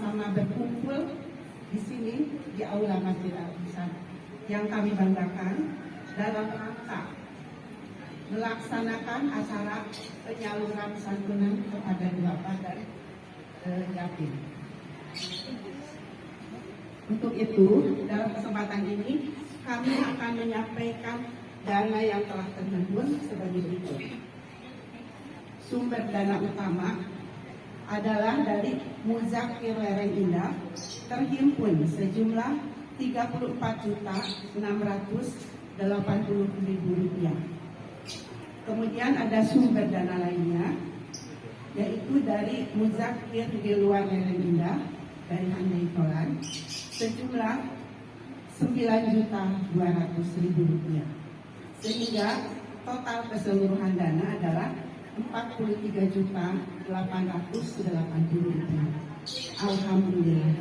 sama-sama berkumpul di sini di Aula Masjid Al-Ihsan yang kami banggakan dalam rangka melaksanakan acara penyaluran santunan kepada duafa dan yatim. Untuk itu, dalam kesempatan ini kami akan menyampaikan dana yang telah terhimpun sebagai berikut. Sumber dana utama adalah dari Muzakir Lereng Indah, terhimpun sejumlah Rp34.680.000. Kemudian ada sumber dana lainnya, yaitu dari Muzakir di luar Lereng Indah dari Handai Tolan, sejumlah Rp9.200.000, sehingga total keseluruhan dana adalah Rp43.880.000. Alhamdulillah.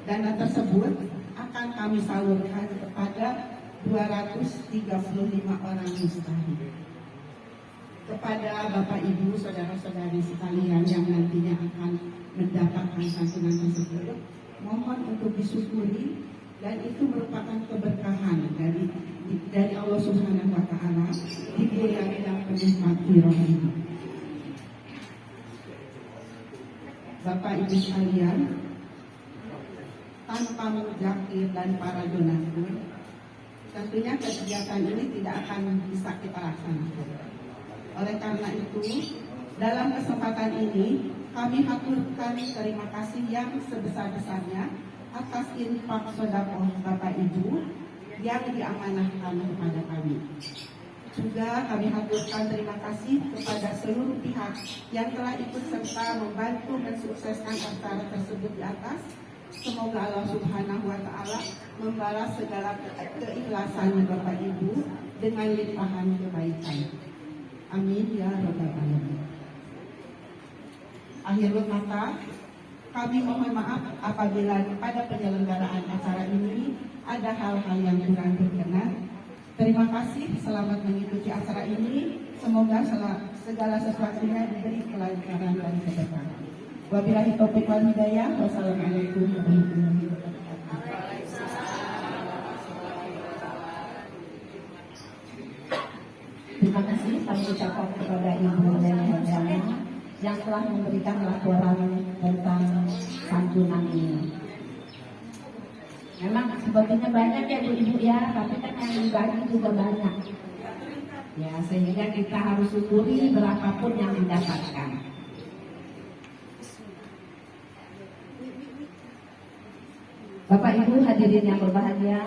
Dana tersebut akan kami salurkan kepada 235 orang mustahik. Kepada Bapak Ibu, saudara-saudari sekalian yang nantinya akan mendapatkan santunan tersebut, mohon untuk disyukuri, dan itu merupakan keberkahan dari Allah Subhanahu wa Ta'ala di bulan yang penuh makfirah ini. Bapak Ibu sekalian, tanpa Muzakir dan para donatur, tentunya kegiatan ini tidak akan bisa kita laksanakan. Oleh karena itu, dalam kesempatan ini kami haturkan terima kasih yang sebesar-besarnya atas infak sedekah Bapak Ibu yang diamanahkan kepada kami. Juga kami haturkan terima kasih kepada seluruh pihak yang telah ikut serta membantu mensukseskan acara tersebut di atas. Semoga Allah Subhanahu wa Ta'ala membalas segala keikhlasan Bapak Ibu dengan limpahan kebaikan. Amin ya rabbal alamin. Akhirul kata, kami mohon maaf apabila pada penyelenggaraan acara ini ada hal-hal yang kurang berkenan. Terima kasih, selamat mengikuti acara ini. Semoga segala sesuatunya diberi kelancaran dan keberkahan. Wabillahi taufiq wal hidayah. Wassalamualaikum warahmatullahi wabarakatuh. Terima kasih kami ucapkan kepada Ibu Neni Hajama yang telah memberikan laporan tentang santunan ini. Memang sebetulnya banyak ya Bu-Ibu ya, tapi kan yang dibagi juga banyak. Ya, sehingga kita harus syukuri berapapun yang didapatkan. Bapak Ibu hadirin yang berbahagia,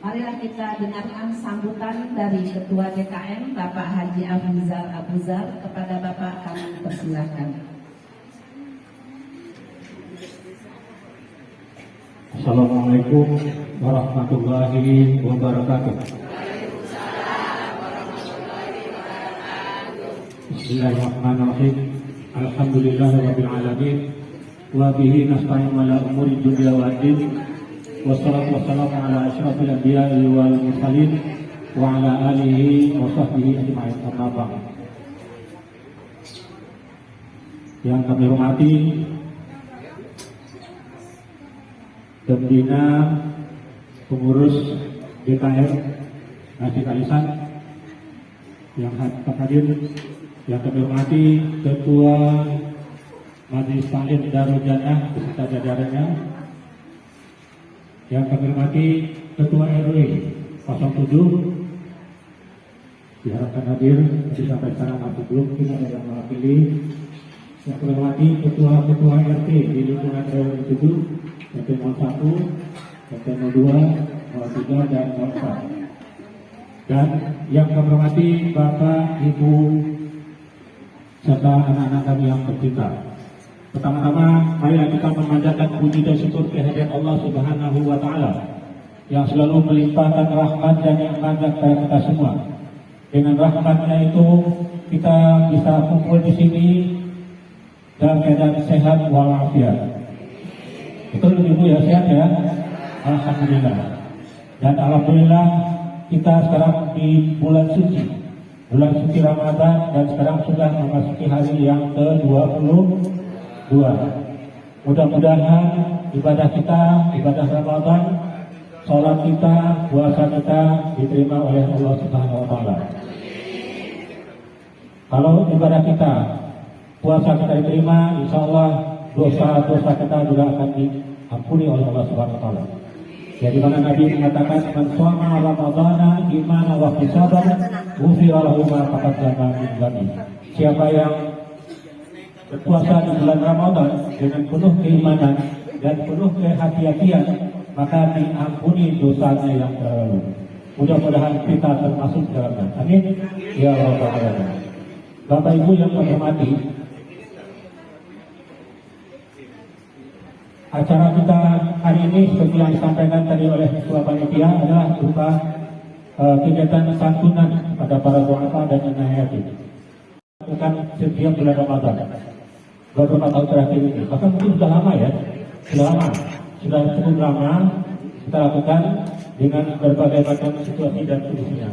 marilah kita dengarkan sambutan dari Ketua DKM Bapak Haji Afrizal Abuzar. Kepada Bapak kami persilakan. Assalamualaikum warahmatullahi wabarakatuh. Bismillahirrahmanirrahim. Alhamdulillahirabbil alamin. Wa bihi nasta'in ala umuri dunya waddin. Wassalatu wassalamu ala asyrafil anbiya'i wal mursalin wa ala alihi wa sahbihi ajma'in. Amma ba'd. Yang kami hormati Pembina Pengurus DKM Masjid Al-Ihsan yang hadir, yang kami hormati Ketua Majelis Taklim Darul Jannah beserta jajarannya, yang kami hormati Ketua RW 07 diharapkan hadir sampai sekarang masih belum, tidak ada yang mewakili. Yang kami hormati Ketua RT di lingkungan RW 7, RT 01, RT 02, 03 dan 04. Dan yang kami hormati Bapak, Ibu, serta anak-anak kami yang tercinta. Pertama-tama, marilah kita memanjatkan puji dan syukur kehadirat Allah Subhanahu wa Ta'ala yang selalu melimpahkan rahmat dan nikmat kepada kita semua. Dengan rahmatnya itu kita bisa kumpul di sini dalam keadaan sehat walafiat. Betul Ibu ya, sehat ya? Alhamdulillah. Dan alhamdulillah kita sekarang di bulan suci bulan suci Ramadan, dan sekarang sudah memasuki hari yang ke-22. Mudah-mudahan ibadah kita, ibadah Ramadan, sholat kita, puasa kita diterima oleh Allah Subhanahu wa Ta'ala. Kalau ibadah kita, puasa kita diterima, insya Allah dosa-dosa kita juga akan diampuni oleh Allah Subhanahu wa Ta'ala. Jadi mana Nabi mengatakan, man shoma Ramadana imanan wa ihtisaban ghufira lahu ma taqaddama min dhanbi. Siapa yang berpuasa di bulan Ramadan dengan penuh keimanan dan penuh kehati-hatian, maka diampuni dosanya yang terlalu. Mudah-mudahan kita termasuk dalamnya. Amin. Ya Rabbal Alamin. Bapak Ibu yang kami hormati, acara kita hari ini seperti yang disampaikan tadi oleh Ketua Panitia adalah berupa kegiatan santunan kepada para duafa dan anak yatim. Lakukan setiap bulan Ramadan beberapa tahun terakhir ini, bahkan mungkin sudah lama ya, sudah cukup lama kita lakukan dengan berbagai macam situasi dan kondisinya.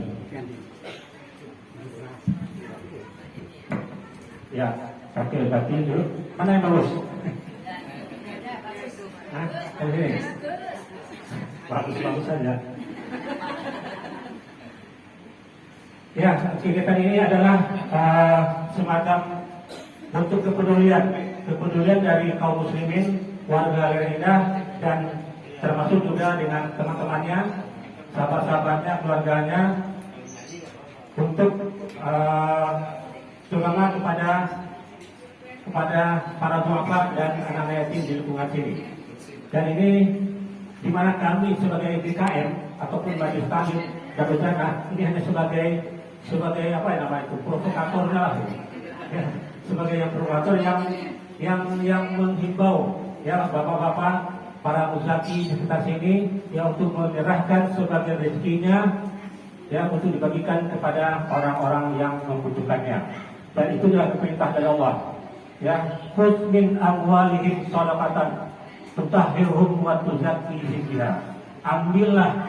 Ya, kaki dulu. Mana yang bagus? Bagus saja. Ya, kegiatan ini adalah semacam bentuk kepedulian dari kaum muslimin, warga Lerida, dan termasuk juga dengan teman-temannya, sahabat-sahabatnya, keluarganya, untuk terutama kepada para duafa dan anak yatim di lingkungan sini. Dan ini di mana kami sebagai BKM ataupun Majelis Taklim Darul Jannah ini hanya sebagai apa ya namanya itu, provokator lah, ya, sebagai yang provokator yang menghimbau ya bapak-bapak para muzaki di sekitar sini ya untuk menyerahkan sebagai rezekinya ya untuk dibagikan kepada orang-orang yang membutuhkannya. Dan itu adalah perintah dari Allah. Ya, khudz min amwalihim shadaqatan tutahhiruhum wa tuzakkihim biha. Ambillah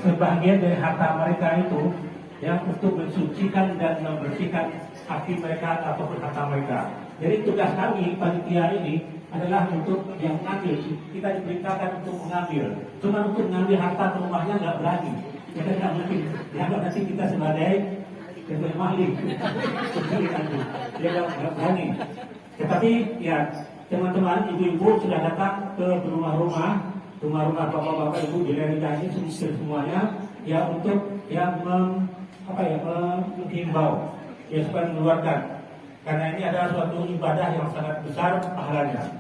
sebagian dari harta mereka itu ya untuk mensucikan dan membersihkan hati mereka ataupun harta mereka. Jadi tugas kami panitia ini adalah untuk yang mengambil. Kita diperintahkan untuk mengambil. Cuma untuk mengambil harta rumahnya nggak berani. Kita nggak mungkin. Ya nanti kita sebagai ketua mahli, dia nggak berani. Tetapi ya teman-teman, ibu-ibu sudah datang ke rumah-rumah bapak-bapak ibu di Lerida ini semuanya ya untuk yang menghimbau ya supaya mengeluarkan, karena ini adalah suatu ibadah yang sangat besar pahalanya.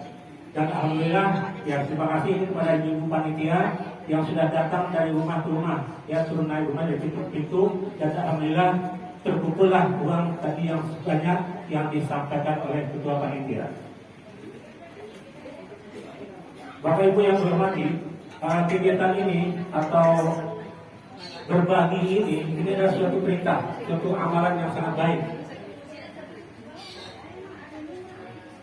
Dan alhamdulillah ya terima kasih kepada ibu panitia yang sudah datang dari rumah ke rumah ya, turun naik rumah dari pintu-pintu, dan alhamdulillah terkumpullah uang tadi yang banyak yang disampaikan oleh ketua panitia. Bapak Ibu yang hormati, kegiatan ini atau berbagi ini adalah suatu perintah, suatu amalan yang sangat baik.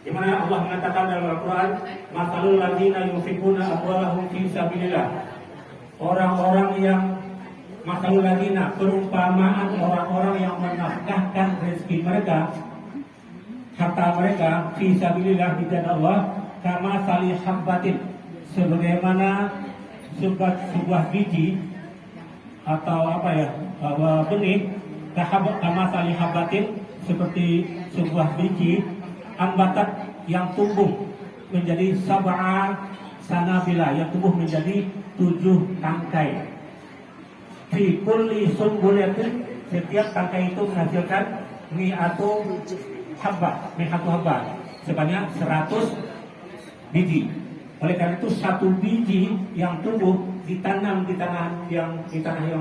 Di mana Allah mengatakan dalam Al-Quran, "Matsalul ladzina yunfiquna amwalahum fi sabilillah." Orang-orang yang matsalul ladzina, perumpamaan orang-orang yang menafkahkan rezeki mereka, harta mereka fi sabilillah di jalan Allah, kama salih habbatin, sebagaimana sebuah biji atau benih, kama salih habbatin, seperti sebuah biji ambatat yang tumbuh menjadi sab'a sanabila, yang tumbuh menjadi 7 tangkai. Fi kulli sunbulatin, setiap tangkai itu menghasilkan mi'atu habba, sebanyak 100 biji. Oleh karena itu satu biji yang tumbuh ditanam di tanah yang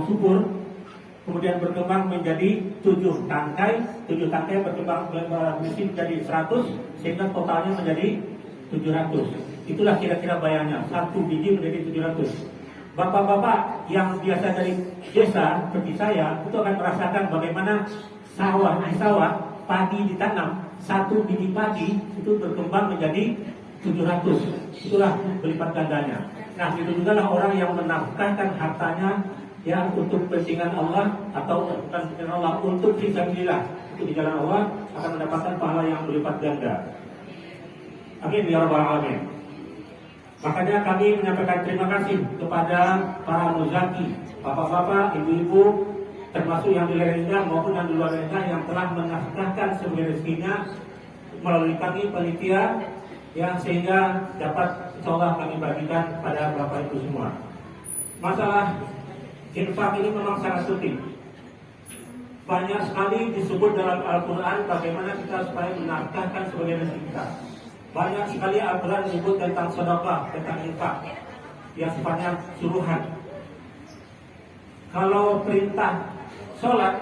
subur, kemudian berkembang menjadi 7 tangkai berkembang menjadi 100, sehingga totalnya menjadi 700. Itulah kira-kira bayarnya, satu biji menjadi 700. Bapak-bapak yang biasa dari desa seperti saya itu akan merasakan bagaimana di sawah padi ditanam, satu biji padi itu berkembang menjadi 700. Itulah berlipat gandanya. Nah, itu juga lah orang yang menafkahkan hartanya yang untuk kepentingan Allah atau bukan kepentingan Allah, untuk fisabilillah, untuk di jalan Allah, akan mendapatkan pahala yang berlipat ganda. Amin ya rabbal alamin. Makanya kami menyampaikan terima kasih kepada para muzaki, bapak-bapak, ibu-ibu, termasuk yang di Lerengga maupun yang di luar Lerengga yang telah menafkahkan sebagai rezekinya melalui kami panitia, yang sehingga dapat insyaallah kami bagikan pada bapak ibu semua. Masalah infak ini memang sangat penting. Banyak sekali disebut dalam Al-Quran bagaimana kita supaya menafkahkan sebagai rezeki kita. Banyak sekali Al-Quran menyebut tentang sedekah, tentang infak yang sifatnya suruhan. Kalau perintah sholat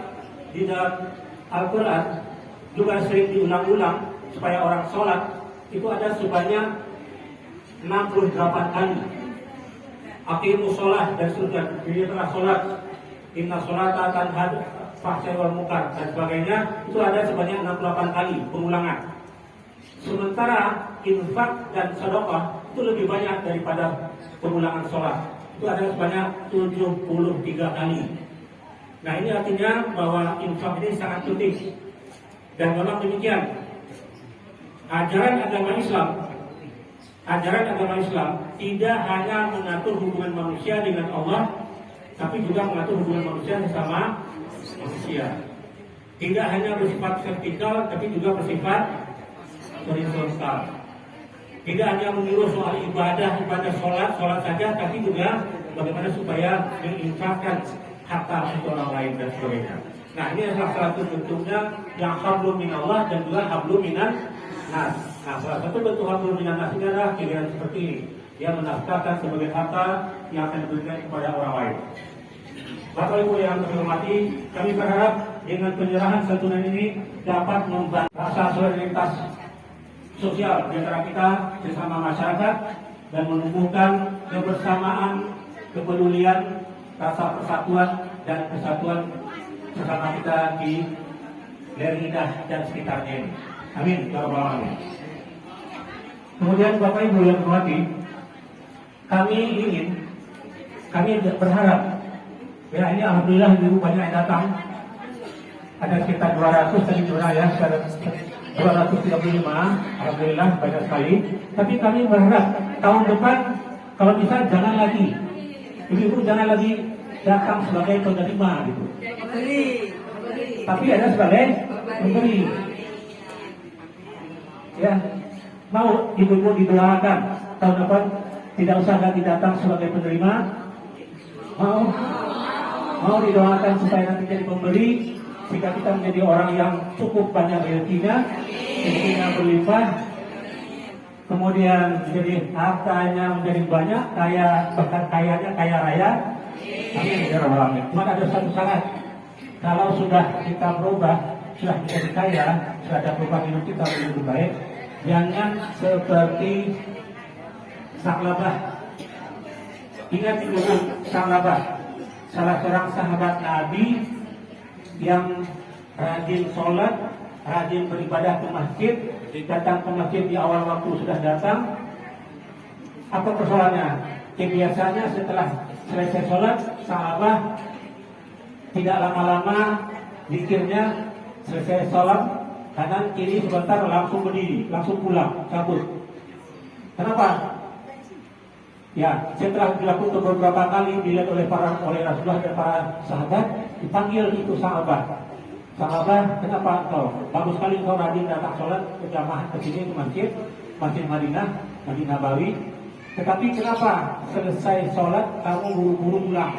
di dalam Al-Quran juga sering diulang-ulang supaya orang sholat itu ada sebanyak 68 kali. Aqimus sholat dan seterusnya, dirilah sholat, inna sholata tanha fahsya'i wal munkar dan sebagainya, itu ada sebanyak 68 kali pengulangan. Sementara infak dan sedekah itu lebih banyak daripada pengulangan sholat, itu ada sebanyak 73 kali. Nah, ini artinya bahwa infak ini sangat penting. Dan memang demikian, ajaran agama Islam tidak hanya mengatur hubungan manusia dengan Allah, tapi juga mengatur hubungan manusia sesama manusia. Tidak hanya bersifat vertikal, tapi juga bersifat horizontal. Tidak hanya menyuruh soal ibadah sholat saja, tapi juga bagaimana supaya menginfakkan harta untuk orang lain dan sebagainya. Nah, ini adalah salah satu bentuknya yang hablum minallah dan juga hablum minan nas. Nah, salah satu bentuk hablum minan nas ini adalah kegiatan seperti ini. Dia menafkahkan sebagai harta yang akan diberikan kepada orang lain. Bapak Ibu yang kami hormati, kami berharap dengan penyerahan santunan ini dapat membantu rasa solidaritas sosial di antara kita sesama masyarakat dan menumbuhkan kebersamaan, kepedulian, rasa persatuan dan kesatuan sesama kita di Lerengga dan sekitarnya ini. Amin ya rabbal alamin. Kemudian Bapak Ibu yang hormati, kami berharap, ya ini alhamdulillah ibu banyak yang datang, ada sekitar 200 tadi ya, sekitar 235, alhamdulillah banyak sekali. Tapi kami berharap tahun depan kalau bisa jangan lagi, ibu jangan lagi datang sebagai penerima gitu, tapi ada sebagai pemberi. Ya, mau ibu didoakan tahun depan tidak usah lagi datang sebagai penerima, mau didoakan supaya nanti jadi pemberi, sehingga kita menjadi orang yang cukup banyak rezekinya berlimpah, kemudian menjadi hartanya menjadi banyak, bahkan kayanya kaya raya. Amin ya rabbal alamin. Cuma ada satu syarat, kalau sudah kita berubah, sudah menjadi kaya, sudah ada perubahan hidup kita lebih baik, jangan seperti Sa'labah. Ingat dulu Sa'labah, salah seorang sahabat Nabi yang rajin sholat, rajin beribadah ke masjid, datang ke masjid di awal waktu sudah datang. Apa persoalannya? Biasanya setelah selesai sholat, Sa'labah tidak lama-lama zikirnya, selesai sholat kanan kiri sebentar langsung berdiri, langsung pulang, cabut. Kenapa? Ya, setelah dilakukan beberapa kali dilihat oleh Rasulullah dan para sahabat, dipanggil itu Sa'labah. Sa'labah, kenapa kau? Bagus sekali kau rajin datang sholat berjamaah ke sini ke masjid Madinah Nabawi. Tetapi kenapa selesai sholat kamu buru-buru pulang?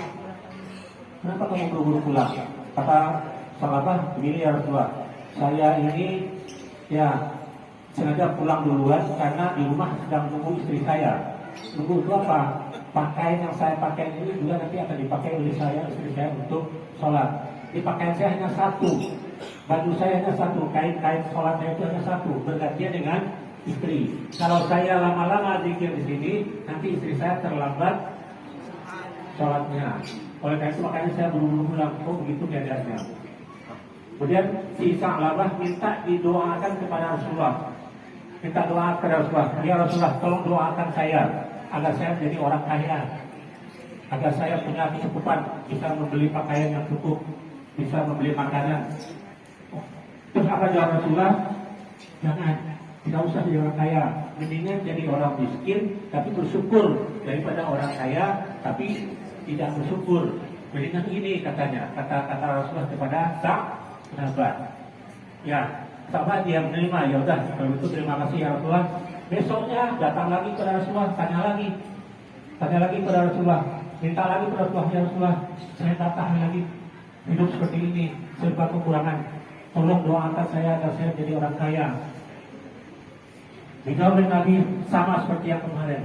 Kenapa kamu buru-buru pulang? Kata Sa'labah, begini ya Rasulullah, saya ini ya sengaja pulang duluan karena di rumah sedang tunggu istri saya. Tunggu itu apa? Pakaian yang saya pakai ini juga nanti akan dipakai oleh istri saya untuk sholat. Di pakaian saya hanya satu, baju saya hanya satu, kain sholat saya itu hanya satu, bergantian dengan istri. Kalau saya lama-lama zikir di sini, nanti istri saya terlambat sholatnya. Oleh karena itu makanya saya buru-buru pulang. Oh begitu keadaannya. Kemudian si Sa'labah minta didoakan kepada Rasulullah. Minta doa kepada Rasulullah. Ya Rasulullah, tolong doakan saya agar saya menjadi orang kaya. agar saya punya kecukupan, bisa membeli pakaian yang cukup, bisa membeli makanan. Terus apa jawab Rasulullah? Jangan, tidak usah jadi orang kaya, mendingan jadi orang miskin tapi bersyukur daripada orang kaya tapi tidak bersyukur. Mendingan ini katanya, kata Rasulullah kepada sahabat. Ya, sahabat dia menerima, ya udah kalau itu terima kasih ya Rasulullah. Besoknya datang lagi kepada Rasulullah, tanya lagi kepada Rasulullah, minta lagi kepada Rasulullah, ya Rasulullah, saya tak tahan lagi hidup seperti ini, serba kekurangan. Tolong doakan saya agar saya jadi orang kaya. Dijawab oleh Nabi sama seperti yang kemarin.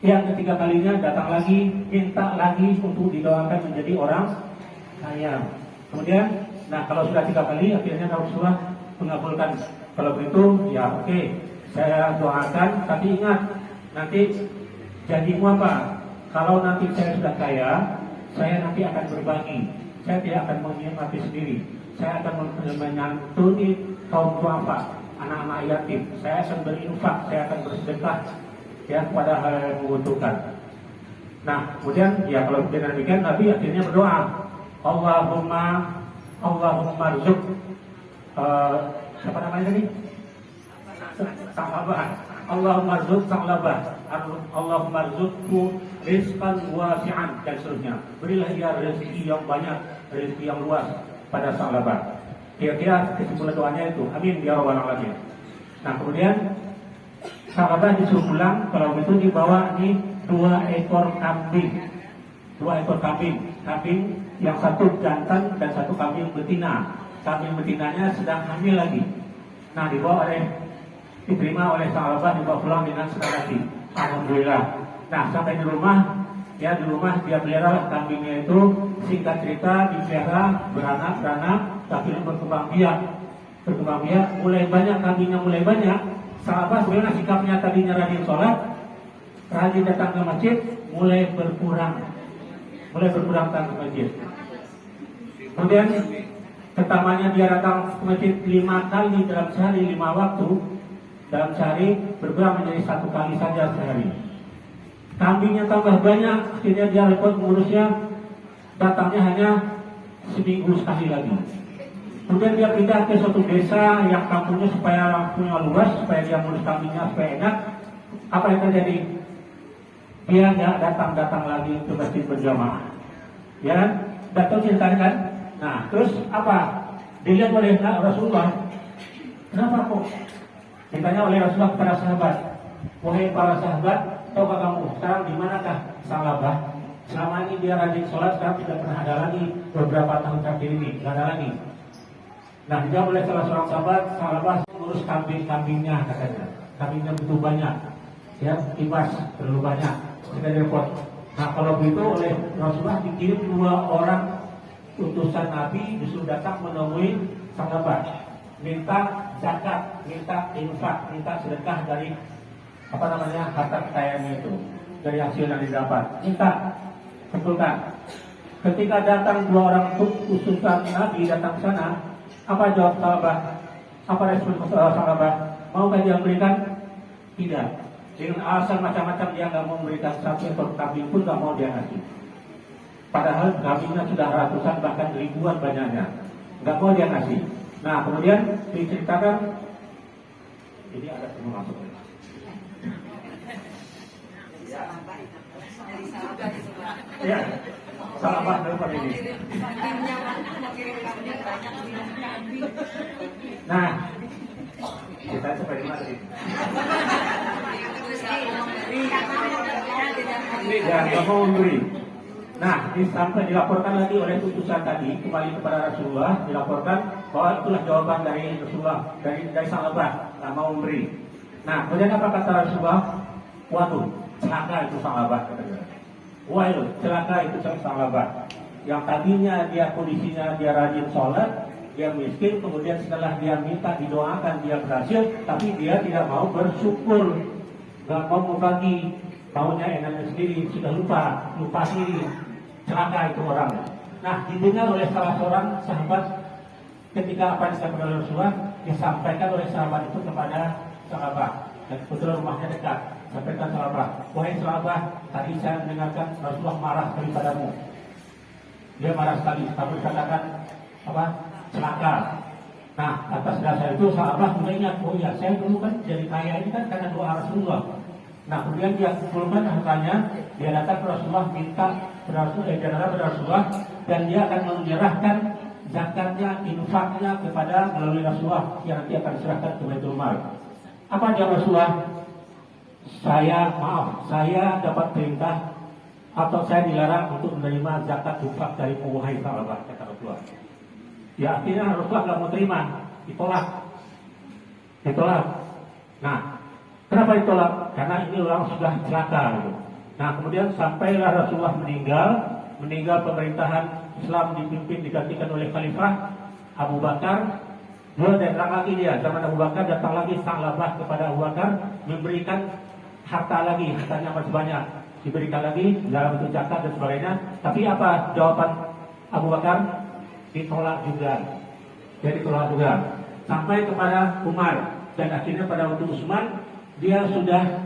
Yang ketiga kalinya datang lagi, minta lagi untuk didoakan menjadi orang kaya. Kemudian, nah kalau sudah 3 kali, akhirnya Rasulullah mengabulkan. Kalau begitu, ya oke, saya doakan. Tapi ingat, nanti janjimu apa? Kalau nanti saya sudah kaya, saya nanti akan berbagi. Saya tidak akan menikmati sendiri. Saya akan menyantuni kaum duafa, anak-anak yatim. Saya akan berinfak, saya akan bersedekah ya kepada hal yang membutuhkan. Nah, kemudian ya kalau dengan demikian Nabi akhirnya berdoa, Allahumma rizq siapa namanya tadi? Sahabat. Allahumma rizq sahabat. Allahumma rizqku rizqan wasi'an dan seterusnya. Berilah dia rezeki yang banyak, rezeki yang luas pada sahabat. Kira-kira kesimpulan doanya itu, amin ya rabbal alamin. Nah, kemudian sahabat disuruh pulang. Kalau itu dibawa nih 2 ekor kambing. 2 ekor kambing. Kambing yang satu jantan dan satu kambing betina. Kambing betinanya sedang hamil lagi. Nah, diterima oleh sahabat, dibawa pulang dengan senang hati. Alhamdulillah. Nah, sampai di rumah dia pelihara kambingnya itu. Singkat cerita, dipelihara beranak, tapi berkembang biak, mulai banyak kambingnya, mulai banyak. Sahabat sebenarnya sikapnya tadinya rajin sholat, rajin datang ke masjid, mulai berkurang datang ke masjid. Kemudian pertamanya dia datang ke masjid 5 kali dalam sehari, 5 waktu dalam sehari, berkurang menjadi 1 kali saja sehari. Kambingnya tambah banyak, akhirnya dia repot mengurusnya, datangnya hanya seminggu sekali lagi. Kemudian dia pindah ke suatu desa yang kampungnya supaya punya luas, supaya dia mengurus kambingnya supaya enak. Apa yang terjadi? Dia nggak datang lagi ke masjid berjamaah. Ya, datang ceritanya kan? Nah, terus apa? Dilihat oleh Rasulullah. Kenapa kok? Ditanya oleh Rasulullah kepada sahabat. Wahai para sahabat, tahukah kamu sekarang di manakah Salabah? Selama ini dia rajin sholat, sekarang tidak pernah ada lagi. Beberapa tahun terakhir ini tidak ada lagi. Nah, dijawab oleh salah seorang sahabat, Salabah mengurus kambing-kambingnya katanya. Kambingnya begitu banyak, ya, ibas terlalu banyak, tidak repot. Nah, kalau begitu oleh Rasulullah dikirim 2 orang utusan Nabi disuruh datang menemui Salabah, minta zakat, minta infak, minta sedekah dari harta kekayaannya itu, dari hasil yang didapat. Minta, betulkan. Ketika datang 2 orang utusan Nabi datang ke sana, apa jawab sahabat? Apa respon sahabat? Maukah dia memberikan? Tidak. Dengan alasan macam-macam dia nggak mau memberikan 1 ekor kambing pun nggak mau dia ngasih. Padahal kambingnya sudah ratusan bahkan ribuan banyaknya, nggak mau dia ngasih. Nah, kemudian diceritakan ini ada semua masuk. Ya, sahabat dapat ini. Nah, kita sampai di mana tadi? Ya, nggak mau memberi. Nah, sampai dilaporkan lagi oleh utusan tadi kembali kepada Rasulullah, dilaporkan bahwa itulah jawaban dari Rasulullah, dari sahabat, nggak mau memberi. Nah, kemudian apa kata Rasulullah? Waduh, celaka itu sahabat katanya. Wah itu, celaka itu sahabat. Yang tadinya dia kondisinya dia rajin sholat, dia miskin, kemudian setelah dia minta didoakan dia berhasil, tapi dia tidak mau bersyukur, nggak mau berbagi, maunya enaknya sendiri, sudah lupa sendiri. Celaka itu orang. Nah, didengar oleh salah seorang sahabat ketika apa yang disampaikan oleh Rasulullah disampaikan oleh sahabat itu kepada sahabat. dan kebetulan rumahnya dekat. Sampaikan sahabat, wahai sahabat, tadi saya mendengarkan Rasulullah marah daripadamu. Dia marah sekali, tapi katakan apa? Celaka. Nah, atas dasar itu sahabat mulai ingat, oh ya, saya dulu kan jadi kaya ini kan karena doa Rasulullah. Nah, kemudian dia kumpulkan hartanya, dia datang ke Rasulullah, minta kepada Rasulullah, dan dia akan menyerahkan zakatnya, infaknya kepada melalui Rasulullah yang nanti akan diserahkan ke Baitul Mal. Apa jawab Rasulullah? Saya dapat perintah atau saya dilarang untuk menerima zakat infak dari wahai sahabat, kata Rasulullah. Ya, akhirnya Rasulullah nggak mau terima, ditolak. Nah, kenapa ditolak? Karena ini orang sudah celaka. Gitu. Nah, kemudian sampailah Rasulullah meninggal pemerintahan Islam digantikan oleh Khalifah Abu Bakar. Dia datang lagi zaman Abu Bakar datang lagi Sa'labah kepada Abu Bakar memberikan hartanya masih banyak, diberikan lagi dalam bentuk zakat dan sebagainya. Tapi apa jawaban Abu Bakar? Ditolak juga. Sampai kepada Umar, dan akhirnya pada waktu Utsman dia sudah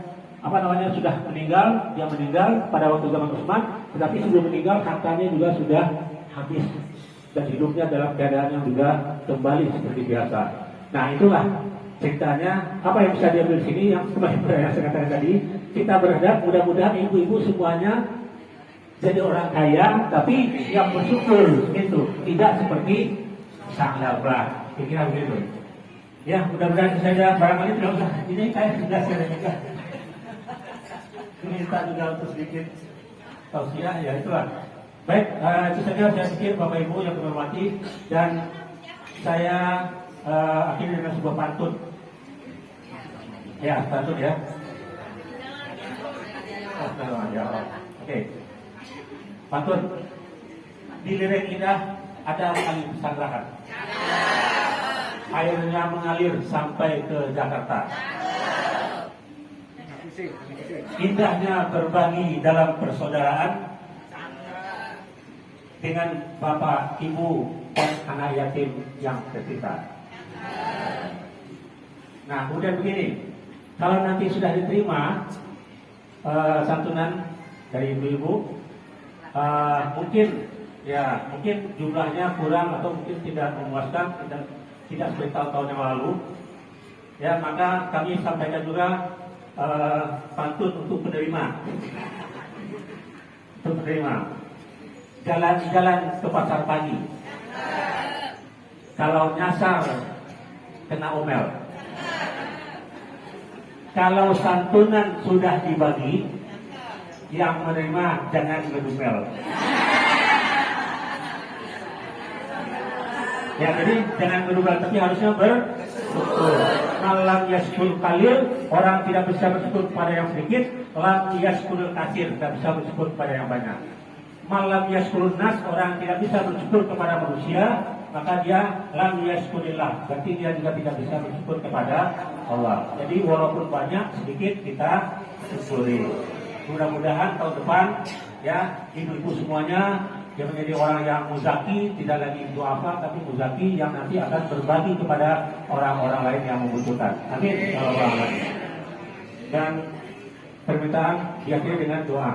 meninggal. Dia meninggal pada waktu zaman Utsman, tetapi sebelum meninggal hartanya juga sudah habis dan hidupnya dalam keadaan yang juga kembali seperti biasa. Nah, itulah ceritanya. Apa yang bisa diambil sini yang kembali yang saya katakan tadi, kita berharap mudah-mudahan ibu-ibu semuanya jadi orang kaya, tapi yang bersyukur itu tidak seperti Sa'labah. Kira-kira begitu. Ya, mudah-mudahan saja barangkali tidak usah. Ini kayak sudah saya juga. Minta juga untuk sedikit tausiah, ya itulah. Baik, itu saja saya pikir Bapak Ibu yang saya hormati, dan saya akhiri dengan sebuah pantun. Ya, pantun ya. Oke. Pantun. Di lirik indah ada kali pesanggerahan. Airnya mengalir sampai ke Jakarta. Indahnya berbagi dalam persaudaraan dengan bapak, ibu, dan anak yatim yang tercinta. Nah, kemudian begini, kalau nanti sudah diterima santunan dari ibu-ibu, mungkin jumlahnya kurang atau mungkin tidak memuaskan, tidak seperti tahun-tahun yang lalu. Ya, maka kami sampaikan juga pantun untuk penerima. Jalan-jalan ke pasar pagi. Kalau nyasar kena omel. Kalau santunan sudah dibagi, yang menerima jangan ngedumel. Ya, jadi jangan ngedumel, tapi harusnya bersyukur. Malam yaskur kalil, orang tidak bisa bersyukur kepada yang sedikit. Lam yaskur kasir, tidak bisa bersyukur kepada yang banyak. Malam yaskur nas, orang tidak bisa bersyukur kepada manusia, maka dia lam yaskurillah, berarti dia juga tidak bisa bersyukur kepada Allah. Jadi walaupun banyak sedikit kita syukuri. Mudah-mudahan tahun depan ya ibu-ibu semuanya yang menjadi orang yang muzaki, tidak lagi duafa tapi muzaki yang nanti akan berbagi kepada orang-orang lain yang membutuhkan. Amin. Dan permintaan diakhiri dengan doa.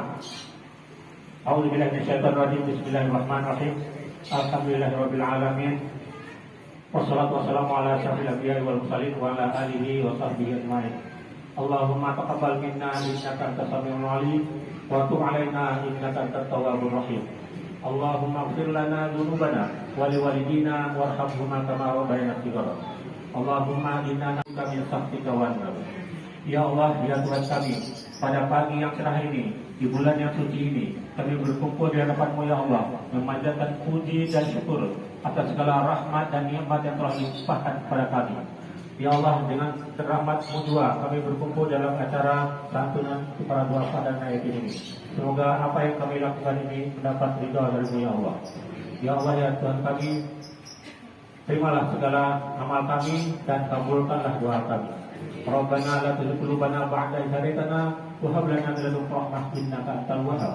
A'udzubillahi minasyaitonir rajim. Bismillahirrahmanirrahim. Alhamdulillahirabbil alamin. Wassalatu wassalamu ala asyrofil anbiya'i wal mursalin wa ala alihi wa sahbihi ajmain. Allahumma taqabbal minna innaka antas samiul alim wa tub 'alaina innaka antat tawwabur rahim. Allahumma ighfir lana dzunubana wa liwalidina warhamhuma kama rabbayana shighara. Allahumma inna nas'aluka min sakhatika wa nar. Ya Allah, ya Tuhan kami, pada pagi yang cerah ini, di bulan yang suci ini, kami berkumpul di hadapan-Mu ya Allah, memanjatkan puji dan syukur atas segala rahmat dan nikmat yang telah dilimpahkan kepada kami. Ya Allah, dengan rahmat-Mu juga kami berkumpul dalam acara santunan para duafa dan yatim ini. Semoga apa yang kami lakukan ini mendapat ridha dari-Mu ya Allah. Ya Allah, ya Tuhan kami, terimalah segala amal kami dan kabulkanlah doa kami. Rabbana la tuzigh qulubana ba'da idh hadaytana wa hab lana min ladunka rahmah innaka antal wahhab.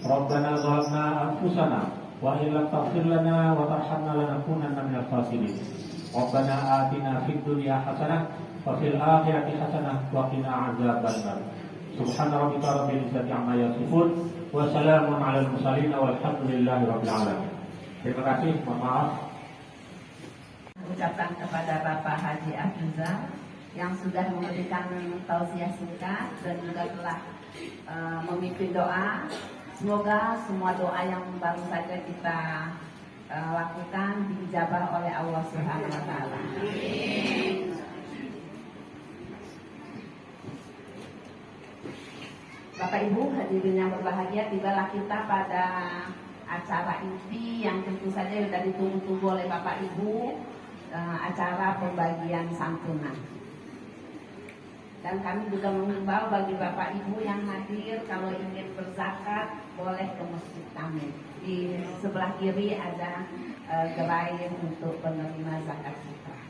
Rabbana zalamna anfusana wa in lam taghfir lana wa tarhamna lanakunanna minal khasirin. Rabbana atina fid dunya hasanah wa fil akhirati hasanah wa qina adzabannar. Subhana rabbika rabbil izzati amma yasifun wa salamun alal mursalin walhamdulillahi rabbil alamin. Terima kasih, mohon maaf. Ucapan kepada Bapak Haji Afrizal yang sudah memberikan tausiah singkat dan juga telah memimpin doa. Semoga semua doa yang baru saja kita lakukan dijabah oleh Allah Subhanahu wa taala. Bapak Ibu hadirin yang berbahagia, tibalah kita pada acara inti yang tentu saja sudah ditunggu-tunggu oleh Bapak Ibu, acara pembagian santunan. Dan kami juga mengimbau bagi Bapak Ibu yang hadir, kalau ingin berzakat boleh ke masjid kami. Di sebelah kiri ada gerai untuk penerima zakat fitrah.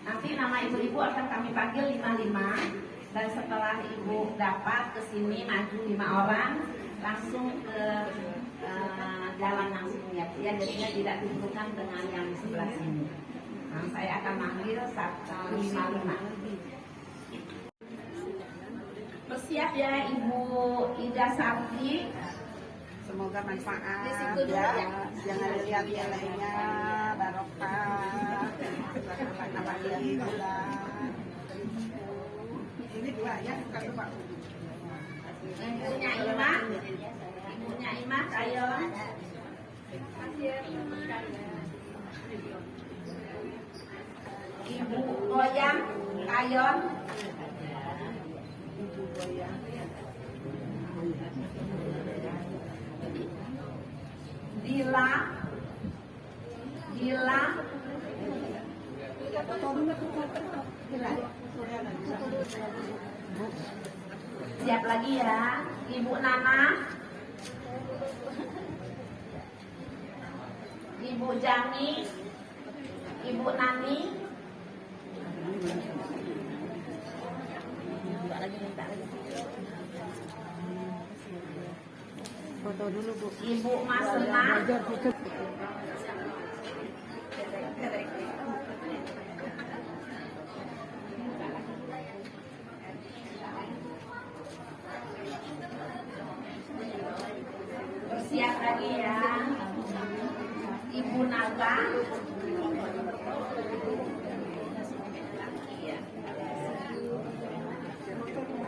Nanti nama ibu-ibu akan kami panggil 5-5. Dan setelah ibu dapat ke sini maju 5 orang, langsung ke jalan langsung ya, jadinya tidak ditentukan dengan yang di sebelah sini. Nah, saya akan manggil 5-5. Bersiap ya Ibu Ida Sarti. Semoga manfaat Di situ dulu ya. ya. Jangan lihat nilainya, barokah. Nama ini bulan. Ini 2 ya, satu Pak. Ibunya Ima, Kayon. Ibu Goyang, Kayon. Dila. Siap lagi ya, Ibu Nana, Ibu Jami, Ibu Nani, Foto dulu Bu. Ibu Masena, bersiap lagi ya, Ibu Naga,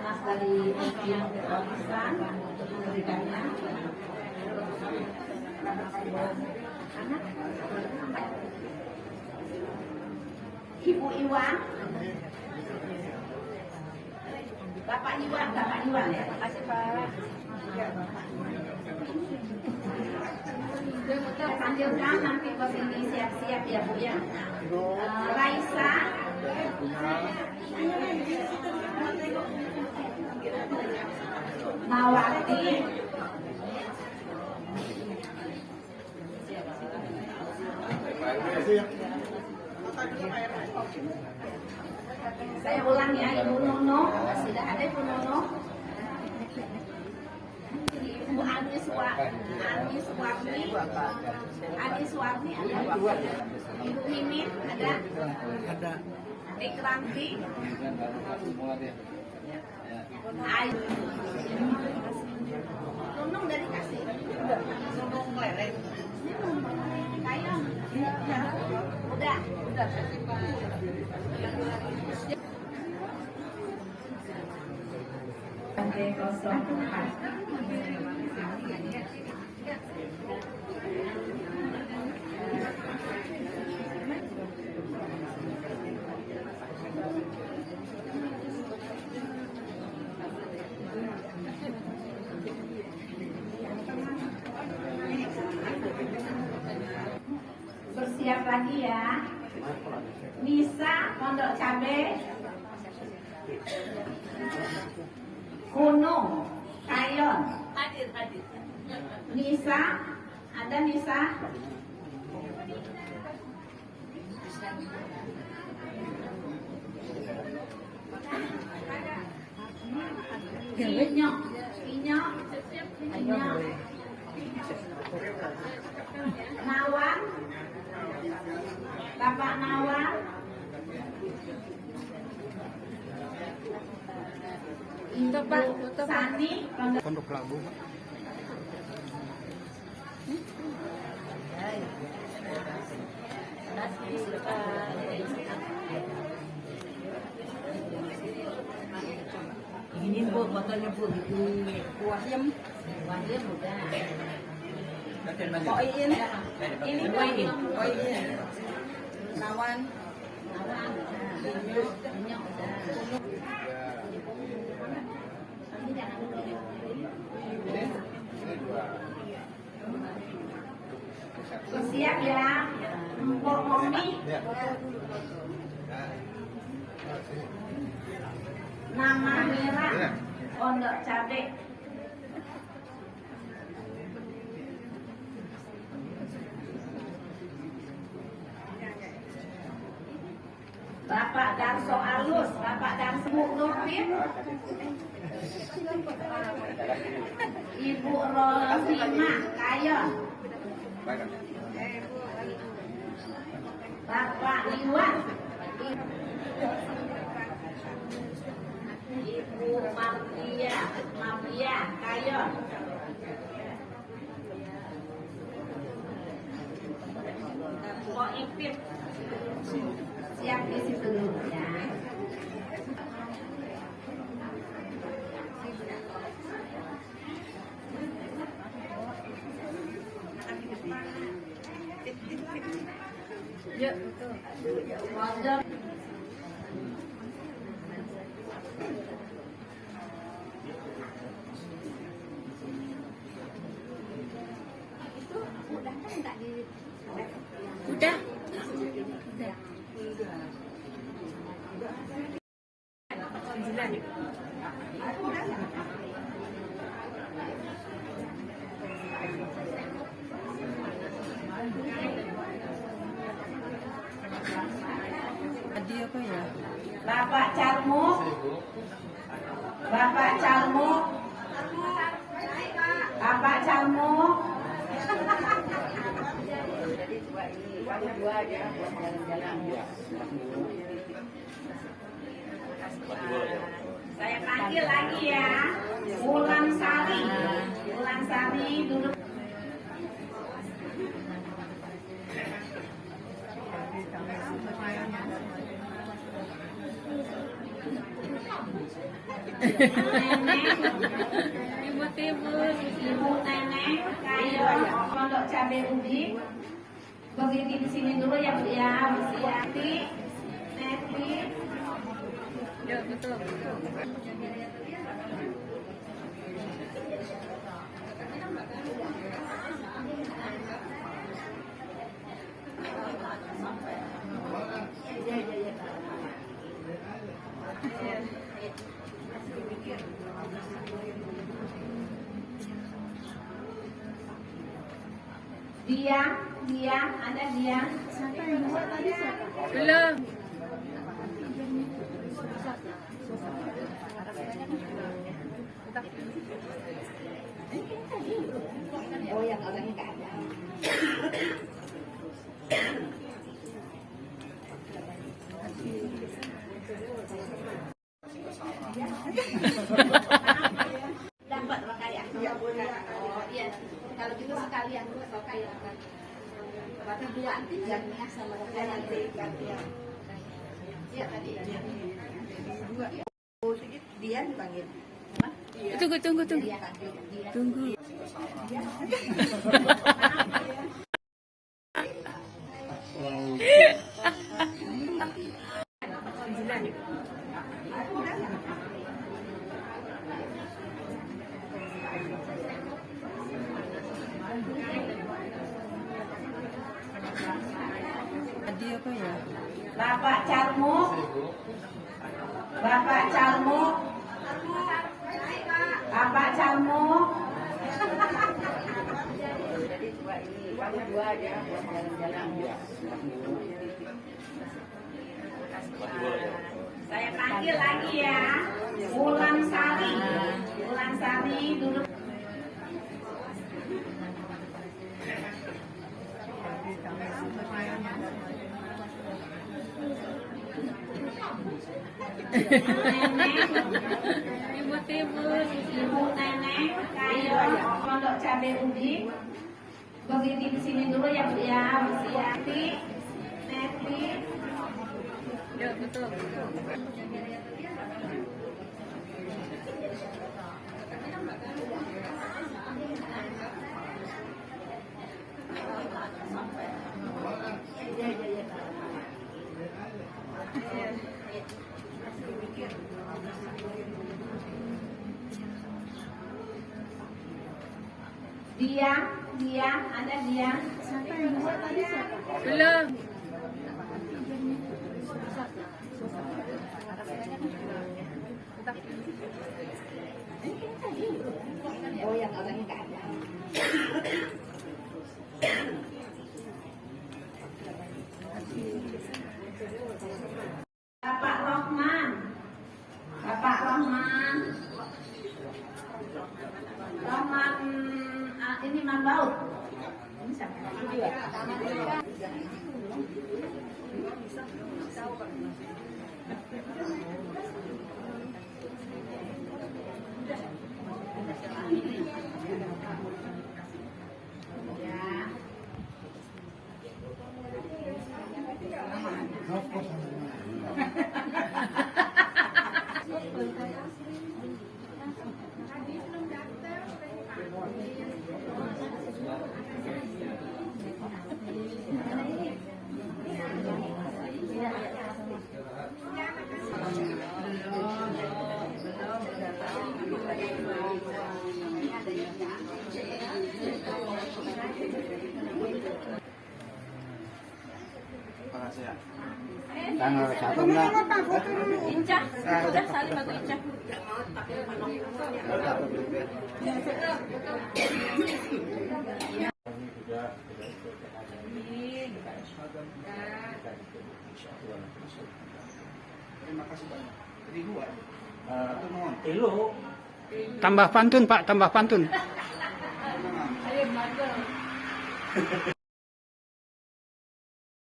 Mas dari yang kepolisian untuk memberikannya. Ibu Iwan, Bapak Iwan ya, terima kasih Pak. Lanjutkan nanti ke sini siap-siap ya Bu ya. Raisa, Nawati, saya ulang ya, Ibu Nono, sudah ada Ibu Nono. Ibu Anis Warni ada. Ibu Mimin ada. Ikranti. Ayu. Nunung dari kasih. Nunung Lereng. Kayang. Udah. Oke, 04. Bersiap lagi ya. Nisa Pondok Cabe, Gunung Kayon. Hadir. Nisa, ada Nisa. Inyo. Nawar, Bapak Nawar, Ibu Sani, Pondok Labu. Ini Bu, fotonya Bu di Wahiem. Wahyu udah. Koin. Ini Koin. Koin. Nawan. Awan udah. Minyak udah. Nanti jangan dulu. Siap ya, Mpok Momi. Nama merah, Pondok Cabe. Bapak Darso Alus, Bapak Darso Nurfin, Ibu Rohima Kayon, Bapak Iwan, Ibu Mafia Kayon, Kok Ipip. Siap di situ dulu ya. Yuk, betul. Udah. Adi apa ya? Bapak Carmuk, Bapak Carmuk, Bapak Carmuk, Dua aja buat jalan-jalan. saya panggil lagi ya, Wulan Sari, Wulan Sari duduk. Ibu Nenek, Kayo, Pondok Cabe Ubi. Berdiri di sini dulu ya Bu ya, Neti, Neti. Ya betul. Dian, ada Dian. Belum. Oh yang orangnya nggak ada. Dapat makanya. Oh iya. Kalau gitu sekalian kayak berarti dua antigennya sama nanti gantian. Iya tadi. Dua. Oh, dia dipanggil. Dia Tunggu. panggil. Tunggu. Adi apa ya? Bapak Carmuk, Bapak Carmuk, Bapak Carmuk, Dua aja buat jalan-jalan. saya panggil lagi ya, Wulan Sari, Wulan Sari duduk. Ibu Nenek kayu Pondok Cabai Ubi. Berdiri di sini dulu ya Bu ya. Neti. Ya, betul. Dian, ada Dian. Belum. Oh, yang orangnya nggak ada. Bapak Rohman. Rohman ini Mambaut. Ini siapa? Tanggal 1 enggak? Incah, udah saling bantu Incah. Terima kasih banyak. Jadi dua. Tambah pantun Pak, tambah pantun. Ayo, Margo.